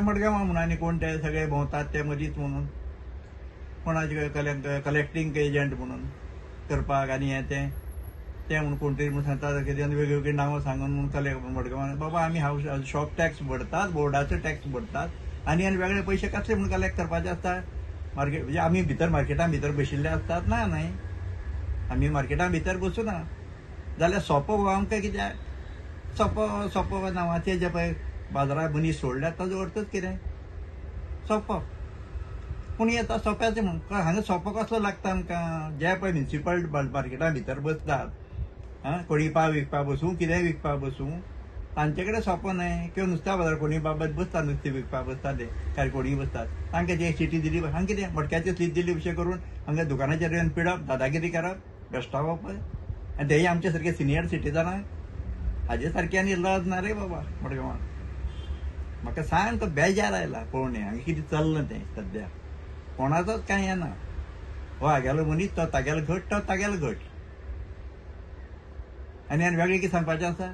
मडगांवां म्हणून आनी कोण ते सगळे भोंवतात ते मदींच म्हणून कोणाचे कलेक्टींग एजंट म्हणून करपाक आनी हें ते म्हणून कोण तरी म्हणून सांगतात कितें वेगवेगळी नांवां सांगून म्हणून कलेक्ट मडगांवां बाबा आमी हावस शॉप टॅक्स भरतात बोर्डाचो टॅक्स भरतात आनी वेगळे पयशे कसले म्हणून कलेक्ट करपाचे आसता मार्केट म्हणजे आमी भितर मार्केटां भितर बशिल्ले आसतात ना न्हय आमी मार्केटां भितर बसूना जाल्यार सोंपो हो आमकां कित्याक सोंपो नांवाचें जे पळय बाजारांत मनीस सोडल्यात ताजो अर्थच कितें सोंपो पूण येता सोंप्याचें म्हणून हांगा सोंपो कसलो लागता आमकां जे पळय म्युनिसिपल मार्केटां भितर बसतात कोणी पाव विकपाक बसूं कितेंय विकपाक बसूं तांचे कडेन सोंपो न्हय किंवा नुस्त्या बाजार कोणी बाबत बसतात नुस्तें विकपाक बसतात ते काय कोणी बसतात तांकां जे सिटी दिली हांगा कितें मडक्याची स्लीप दिली अशें करून हांगा दुकानाचेर येवन पिडप दादागिरी करप बेश्टावप आनी तेय आमचे सारके सिनियर सिटीजनाक हाजे सारके आनी लज ना रे बाबा मडगांवांत म्हाका सामको बेजार आयला पळोवन हांगा कितें चल्लां तें सद्या कोणाचोच कांय येना हो हागेलो मनीस तो तागेलो घट तो तागेलो घट आनी वेगळें कितें सांगपाचें आसा